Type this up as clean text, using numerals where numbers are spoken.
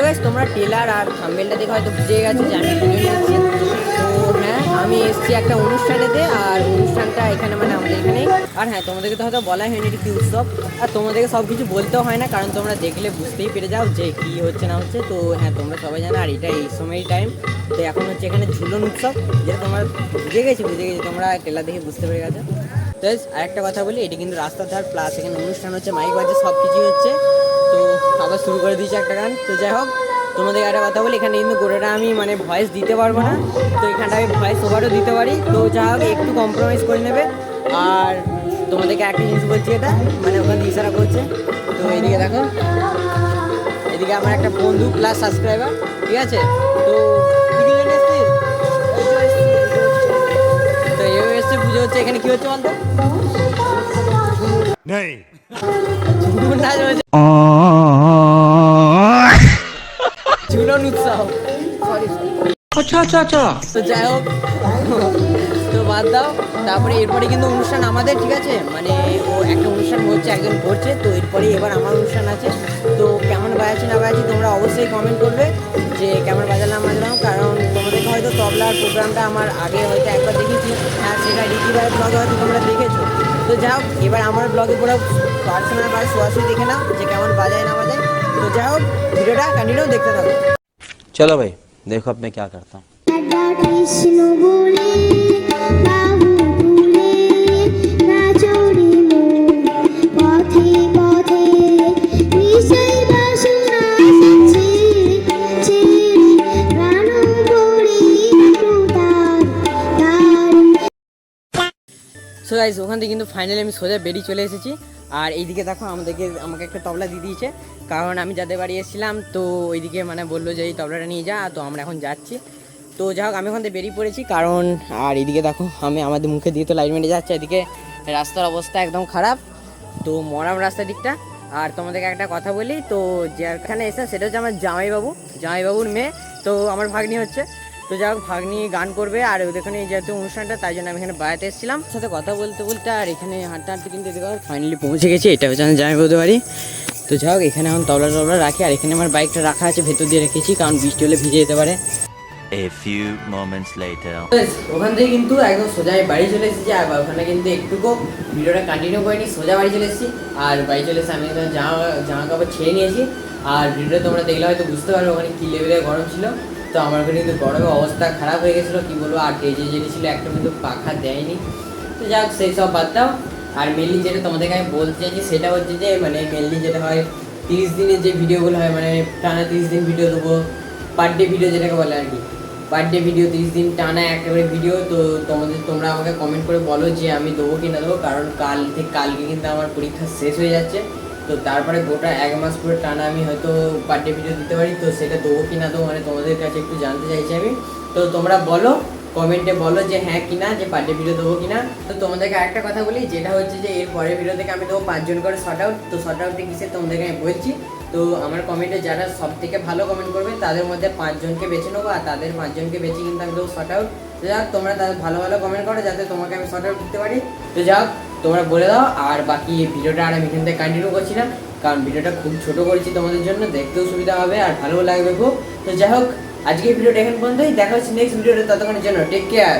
Guys তোমরা teller আর থাম্বনেলটা দেখে হয়তো বুঝে গেছো যে আমি ভিডিও নিয়ে এসেছি। তো হ্যাঁ, আমি এসেছি একটা অনুষ্ঠানেতে, আর অনুষ্ঠানটা এখানে মানে আমাদের এখানেই। আর হ্যাঁ, তোমাদেরকে তো হয়তো বলাই হয়নি এটা কী উৎসব, আর তোমাদেরকে সব কিছু বলতেও হয় না, কারণ তোমরা দেখলে বুঝতেই পেরে যাও যে কী হচ্ছে না হচ্ছে। তো হ্যাঁ, তোমরা সবাই জানো, আর এটা এই সময়ই টাইম। তো এখন হচ্ছে এখানে ঝুলন উৎসব, যেটা তোমরা বুঝে গেছি তোমরা টেলার দেখে বুঝতে পেরে গেছো। তো আরেকটা কথা বলি, এটা কিন্তু রাস্তার ধার, প্লাস এখানে অনুষ্ঠান হচ্ছে, মাইক বাজে, সব কিছুই হচ্ছে। তো আবার শুরু করে দিয়েছে একটা গান। তো যাই হোক, তোমাদের একটা কথা বলি, এখানে কিন্তু গোটাটা আমি মানে ভয়েস দিতে পারবো না, তো এখানটা আমি ভয়েস ওভারও দিতে পারি। তো যাই হোক, একটু কম্প্রোমাইজ করে নেবে। আর তোমাদেরকে একটা জিনিস বলছি, এটা মানে ওখানে ইশারা করছে। তো এদিকে দেখো, এদিকে আমার একটা বন্ধু প্লাস সাবস্ক্রাইবার, ঠিক আছে। তো তো এও এসছে, পুজো হচ্ছে, এখানে কি হচ্ছে বলতো, ঝুলন উৎসব। আচ্ছা আচ্ছা আচ্ছা। তো যাই হোক, তো বাদ দাও। তারপরে এরপরে কিন্তু অনুষ্ঠান আমাদের, ঠিক আছে, মানে ও একটা অনুষ্ঠান হচ্ছে, একজন করছে। তো এরপরে এবার আমার অনুষ্ঠান আছে। তো কেমন বাজাচ্ছি না বাজাচ্ছি তোমরা অবশ্যই কমেন্ট করবে যে কেমন বাজালাম বাজলাম, কারণ তোমাদেরকে হয়তো তবলার প্রোগ্রামটা আমার আগে হয়তো একবার দেখেছি, হ্যাঁ সেটা রিকি ভাইয়ের ব্লগে হয়তো তোমরা দেখেছো। তো যাই হোক, এবার আমার ব্লগে পুরো পার্সোনাল বা সরাসরি দেখে নাও যে কেমন বাজায় না বাজায়। তো যাই হোক, ভিডিওটা কন্টিনিউ দেখতে থাকো। चलो भाई देखो अब मैं क्या करता हूँ। কৃষ্ণ বলে বাহু তুলে নাচরি পথে পথে নিশাই বাসনা সাচে প্রাণ বড়ি তার সো গাইস, ওখান থেকে কিন্তু ফাইনালি আমি সোজা বেরিয়ে চলে এসেছি। আর এইদিকে দেখো, আমাকে একটা তবলা দিয়ে দিয়েছে, কারণ আমি যাদের বাড়ি এসেছিলাম, তো ওইদিকে মানে বললো যে এই তবলাটা নিয়ে যা। তো আমরা এখন যাচ্ছি। তো যাই হোক, আমি ওখান থেকে বেরিয়ে পড়েছি, কারণ আর এইদিকে দেখো, আমাদের মুখে দিয়ে তো লাইট মেরে যাচ্ছে, এদিকে রাস্তার অবস্থা একদম খারাপ, তো মরাম রাস্তার দিকটা। আর তোমাদেরকে একটা কথা বলি, তো যেখানে এসে সেটা হচ্ছে আমার জামাইবাবুর মেয়ে, তো আমার ভাগ্নি হচ্ছে। তো যাই হোক, ভাগ্নি গান করবে, আর ওখানে যেহেতু অনুষ্ঠানটা, তাই জন্য আমি এখানে বাড়াতে এসেছিলাম, সাথে কথা বলতে বলতে। আর এখানে হাঁটতে হাঁটতে কিন্তু ফাইনালি পৌঁছে গেছি। এটা হচ্ছে আমি জামাইবাবুদের বাড়ি। তো যাই হোক, এখানে এখন তবলা রাখি, আর এখানে আমার বাইকটা রাখা আছে, ভেতর দিয়ে রেখেছি, কারণ বৃষ্টি হলে ভিজে যেতে পারে। A few moments later. ওখান থেকে কিন্তু একদম সোজা বাড়ি চলে এসেছি, আর ওখানে কিন্তু একটুকু ভিডিওটা কন্টিনিউ করিনি, সোজা বাড়ি চলে এসেছি। আর বাড়ি চলে এসে আমি জামা কাপড় ছেড়ে নিয়েছি। আর ভিডিওটা তোমরা দেখলে হয়তো বুঝতে পারবে ওখানে কী লেভেলের গরম ছিল। তো আমার ওখানে কিন্তু গরমের অবস্থা খারাপ হয়ে গেছিলো, কী বলবো। আর ডেজে যেটি ছিল একটা কিন্তু পাখা দেয়নি। তো যাক, সেই সব বাদ দাও। আর মেনলি যেটা তোমাদেরকে আমি বলতে চাইছি সেটা হচ্ছে যে মানে মেনলি যেটা হয় 30 দিনের যে ভিডিওগুলো হয়, মানে টানা 30 দিন ভিডিও দেবো, পার ডে ভিডিও যেটাকে বলে আর কি, পার ডে ভিডিও 30 দিন টানা একেবারে ভিডিও। তো তোমরা আমাকে কমেন্ট করে বলো যে আমি দেবো কি না দেবো, কারণ কালকে কিন্তু আমার পরীক্ষা শেষ হয়ে যাচ্ছে। তো তারপরে গোটা 1 মাস পুরো টানা আমি হয়তো পার ডে ভিডিও দিতে পারি। তো সেটা দেবো কি না দেবো, মানে তোমাদের কাছে একটু জানতে চাইছি আমি। তো তোমরা বলো, কমেন্টে বলো যে হ্যাঁ কিনা, যে পার ডে ভিডিও দেবো কিনা। তো তোমাদেরকে একটা কথা বলি, যেটা হচ্ছে যে এর পরের ভিডিও থেকে আমি দেবো 5 জন করে শর্ট আউট। তো শর্ট আউটে কিসে তোমাদেরকে আমি বলছি। তো আমার কমেন্টে যারা সব থেকে ভালো কমেন্ট করবে তাদের মধ্যে 5 জনকে বেছে নেবো, আর তাদের 5 জনকে বেছে কিন্তু আমি দেবো শর্ট আউট। তো যাক, তোমরা তাদের ভালো ভালো কমেন্ট করো যাতে তোমাকে আমি শর্ট আউট দিতে পারি। তো যাক, তোমরা বলে দাও। আর বাকি এই ভিডিওটা আর আমি এখান থেকে কন্টিনিউ করছি না, কারণ ভিডিওটা খুব ছোটো করেছি তোমাদের জন্য, দেখতেও সুবিধা হবে আর ভালো লাগবে খুব। তো যাই হোক, আজকে এই ভিডিওটা এখন পর্যন্তই, দেখা হচ্ছে নেক্সট ভিডিওতে, ততক্ষণের জন্য টেক কেয়ার।